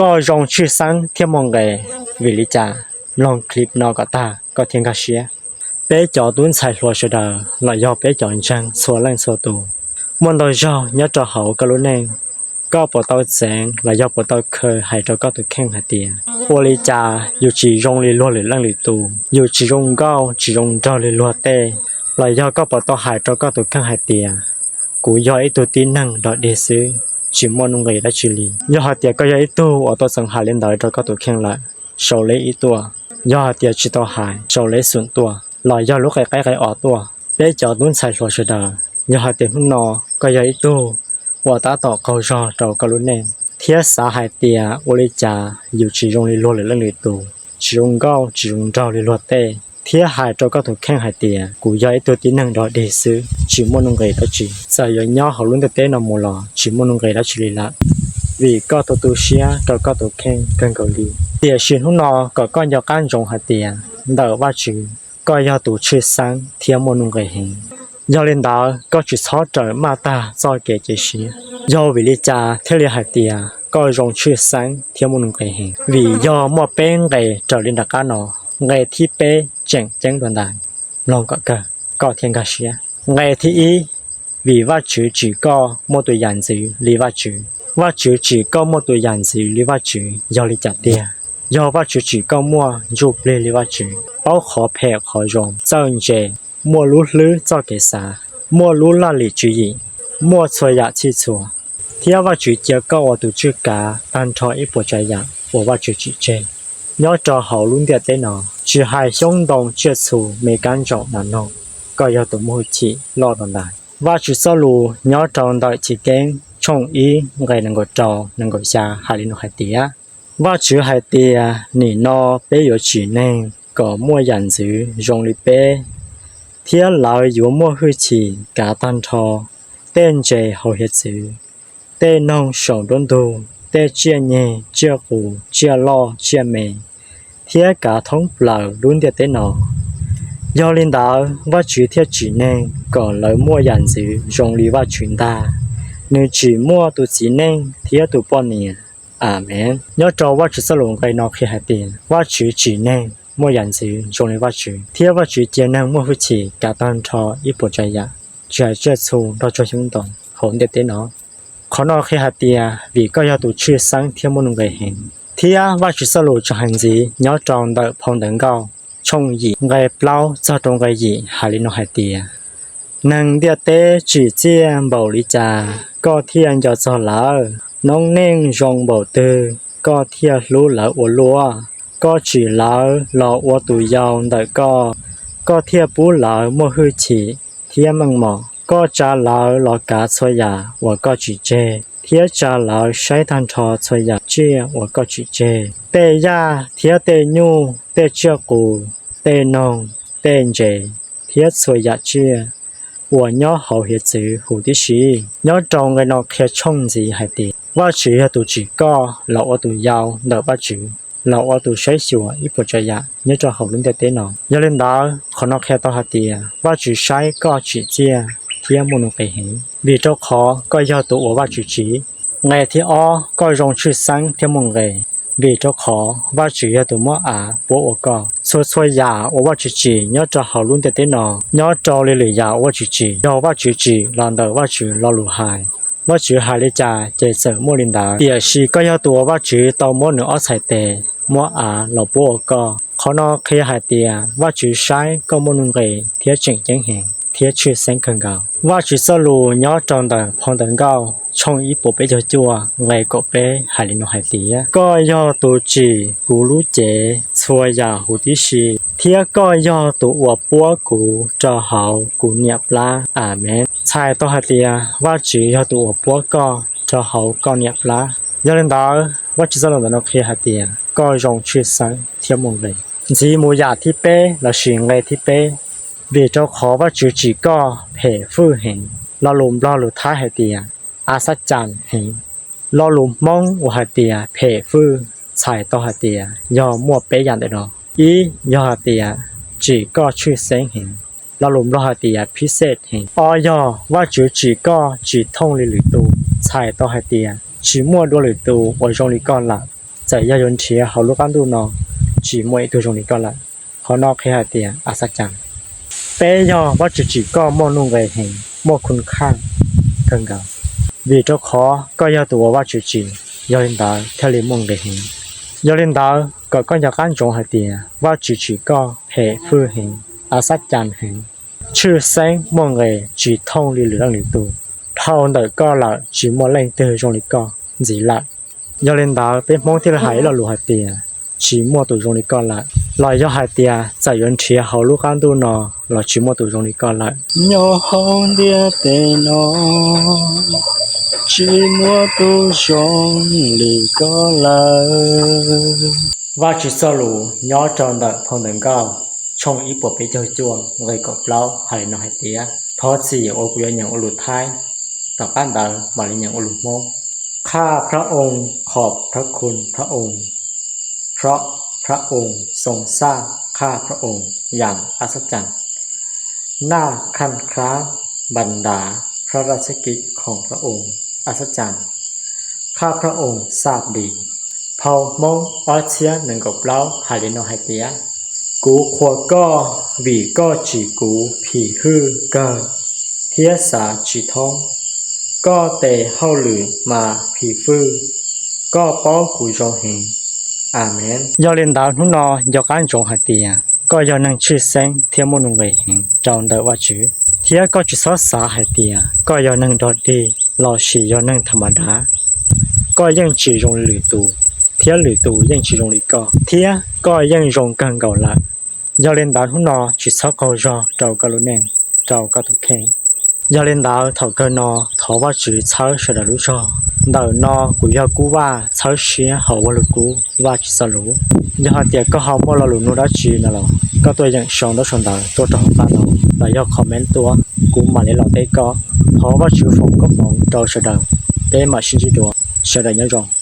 ก็ยงชื่อสังเทียมองไงวิลิจาลองคลิปนอกตาก็เทียงกาเชียเป้จอตุนใส่หัวชดาหลายยอเป้จอนจังสัวแรงสัวตูมันดอยยอยอจอเหากะลุแนงก็ปอตอแสงหลายยอปอตอเคยให้เจ้าก็ตุแข้งหาเตียโอลิจาอยู่จียงลีลัวหรือลังลีตูอยู่จียงเก้าจียงเจ้าลีลัวเต้หลายยอก็ปอตอหายเจ้าก็ตุแข้งหาเตียกูยอไอตัวตีนั่งดอเดซื้อจิมอนงไงได้ชิลียอหาเตียก็ยอไอตัวอตัวสังหาเล่นดอยเจ้าก็ตุแข้งละโชเลอีตัวยอหาเตียจิตอหายโชเลส่วนตัวหลายยอลุกไกลๆออตัวเป้จอตุนใส่หัวชดายอหาเตียหุ่นนอก็ยอไอตัวว่าตาต่อเขาจอเจ้ากะลุแนงเทียสาหายเตียโอลิจาอยู่จียงลีลัวหรือลังลีตูจียงเก้าจียงเจ้าลีลัวเต้เทียหายเจ้าก็ถูกแข้งหายเตียกูย้ายตัวตีนังดอเดซื้อจิมอนงไงแล้วจีใส่ยอญ่อเขาลุ้นเต้นอมลอจิมอนงไงแล้วชิลีละวีก็ตัวตูเชียเจ้าก็ถูกแข้งกันเกาหลีเตียชินหุ่นนอก็ยอก้านจงหายเตียเดอว่าจือก็ยอตูชื่อสังเทียมอนงไงเฮยอเล่นดาวก็จิซอเจอมาตาซอเกเจชียอวิลิจาเทเลหายเตียก็ยงชื่อสังเทียมอนงไงเฮวียอมอเป้งไงเจอลินดากานอไงที่เป้แจ้งดวนดานลองก็เทียงกาเชียไงที่อีวีว่าจือจีก็มอตัวยันจือลีว่าจือว่าจือจีก็มอตัวยันจือลีว่าจือยอลิจัดเตียยอว่าจือจีก็มัวรูปเลลีว่าจือเป้าขอแพรขอยอมเจ้าเจมัวรู้ลือเจ้าเกษามัวรู้ละลีจืออีมัวช่วยยะที่ชัวเทียว่าจือเจียก็ว่าตัวจือกาตันทออีปวดใจยะว่าจือจีเจยอจอเขาลุ้นเดียเต้นอจือหายช่องดงเจียสูเมกันจอกนันนก็ยอตัวมูจิรอดได้ว่าจือสลูยอจองดอยจีเก้งช่องอีไงนังกจอนังกจาหาลินหายเตียว่าจือหายเตียนี่นอเป้อยู่จีแนงก็มัวยันจือยงลิเป้เทียลาวอยู่มัวหื้อฉีกาตันทอเต้นเจเฮาเฮ็ดจือเต้นองสองดนดูเต้เจียเนเจียกูเจียลอเจียเมเทียกาท้องเปล่าลุ้นเดียเต้นอยอลินดาว่าจือเทียจีแนงก็เลยมั่วยันจือยงลีว่าชุนดาเนื้อจีมั่วตุจีแนงเทียตุป้อนเนียอาเมนยอจอว่าจือสลงไกนอคิหาเตียว่าจือจีแนงมั่วยันจือยงลีว่าจือเทียว่าจือเจียนังมั่วหุชีกาตันทออีปวดใจยะจือเจซูเราช่วยชุนตองหงเดเต้นขอนอคิหาเตียวีก็ยอตุชื่อสังเทียมนุงไกเห็นเทียว่าจือสโลจหันจียอจองเดพองเดิงเก้าชงหยีไงเปล่าเจ้าตรงไงหยีหาลินหายเตียนังเดียเตจีเจียนเบาลิจาก็เทียนยอจอลาน้องเน่งยงเบาเตอก็เทียรู้หลาอวลัวก็จีลาหลออวตุยาวเดก็เทียปูหลามัวหื้อฉีเทียมังหมอก็จาลาหลอกาสวยยาว่าก็จีเจเทียจาลาใช้ทันทอสวยยาเจียว่าก็จีเจเตยาเทียเตญูเตเจียกูเตนองเตนเจเทียสวยยาเจียว่าย่อเขาเฮ็ดจือหูที่ชีย่อจองไงนอแค่ช่องจีให้ตีว่าจือตุจีก็เราเอาตัวยาวเดว่าจือเราเอาตัวใช้ชัวอีปจยะย่อจอเขาลุ้นเตนอยาเล่นดาขอนอแค่ต่อหาเตียว่าจือใช้ก็จีเจียเทียมนุไปเห็นบีเจ้าขอก็ย่อตัวว่าจือจีไงที่อ้อก็ยงชื่อสังเทียมงไงบีเจ้าขอว่าจือตัวมัวอาปัวก็ช่วยยาว่าจือจีย่อจอเขาลุ้นเตนย่อจอเลยยาว่าจือจีย่อว่าจือจีลอนเดว่าจือรอลูหายว่าจือหายเลยจ่าเจเซอร์โมลินดาเดียชีก็ย่อตัวว่าจือตอมอเหนืออ้อใส่เตมัวอาเราปัวก็ขอนอเคหายเตียว่าจือใช้ก็มนุงไงเทียจิงจังแหงเทียชื่อเซงคังเกาว่าจือสลูย่อจองเดพองเดิงเก้าช่องอีปเปจัวไงก็เปหายลินหายเตียก็ย่อตัวจีกูรู้เจชัวยาหูที่ชีเทียก็ย่อตัวอวปัวกูเจ้าเฮากูเนียปลาอาเมนชายต่อหาเตียว่าจือย่อตัวอวปัวก็เจ้าเฮาก็เนียปลายาเล่นดาว่าจือสลงเดนเคหาเตียก็ยงชื่อสังเทียมงเลยจีมูยาที่เป้แล้วชิงเลยที่เป้เบียเจ้าขอว่าจือจีก็เผฟื้อเห็นเราลุมรอหลุดท้ายให้เตียอาสัจจันเห็นเราลุมมองว่าให้เตียเผฟื้อชายต่อให้เตียยอมัวเป้ยันเดนอียอให้เตียจีก็ชื่อเซงเห็นเราลุมรอให้เตียพิเศษเห็นอยว่าจือจีก็จีท่องลิหรือตูชายต่อให้เตียจีมัวด้วยหรือตูว่าจงลิก่อนละ在要用铁好路干度呢只每都中里个了เขานอกแค่เตียอัศจรรย์เปยอว่าจิก็มอนุ่งไว้เห็นมอคุณค่ากันกาวีเจ้าขอก็ยาตัวว่าจิยอลินดาเทลิมงได้เห็นยอลินดาก็อยากการจงให้เตียว่าจิก็เพฟื้อเห็นอัศจรรย์เห็นชื่อแสงมองเลยจีท่องลีเหลืองหรือตูเท่าเดิก็ละจีมัวเล่นเตอจงลิก็จีละยอลินดาเป็นมองที่หายเราหลุดเตียchỉ mua tủ dùng đi còn lại lại cho hai tia giải yuan chia hậu lúc ăn tu nọ là chỉ mua tủ dùng đi còn lại nhỏ hôn dia tên nó chỉ mua tủ dùng đi còn lại và chỉ sau lũ nhỏ tròn đợt phong đằng cao trong ý bộ bị chơi chuông gây cọp lâu hay nó hai tia thọ chỉ ô quy nhận ô lụt thái tập ăn đợt mà lấy nhận ô lụt mông ข้าพระองค์ขอบพระคุณพระองค์เพราะพระองค์ทรงสร้างข้าพระองค์อย่างอัศจรรย์น่าคันคล้าบรรดาพระราชกิจของพระองค์อัศจรรย์ข้าพระองค์ทราบดีเผ่ามงออเชียหนึ่งกับเล้าหายโนหายเตียกูขวก็วีก็จีกูผีฮื้อก็เทียสาจีท้องก็เตเฮาหรือมาผีฟื้อก็ป้อกูจงเห็นอาเมนยอเล่นดาวนุ่นนอยอการจงหัดเตียก็ยอนั่งชื่อแสงเทียมนุงเวหิงจองเดว่าจือเทียก็จุดซอสาหัดเตียก็ยอนั่งดอดดีรอชียอนั่งธรรมดาก็ยังจีรงหรือตูเทียหรือตูยังจีรงหรือก็เทียก็ยังรงกันเก่าละยอเล่นดาวนุ่นนอจุดซอเกาจอเจ้ากะลุเนงเจ้ากะตุเคงยอเล่นดาวเท่ากันนอทว่าจือเช้าเสดรู้จอเดินนอกูอยากกูว่าเช้าเชียเขาว่าลูกูว่าจิสรู้ยาเดียก็เขาไม่เราหลุนูรัจีนั่นหรอก็ตัวอย่างชงตัวชงดาวตัวจอบ้านเราเราอยากคอมเมนต์ตัวกูมาในเราได้ก็เพราะว่าจือฟงก็ฟงเราเสดเป้มาชินจีตัวเสดยังจง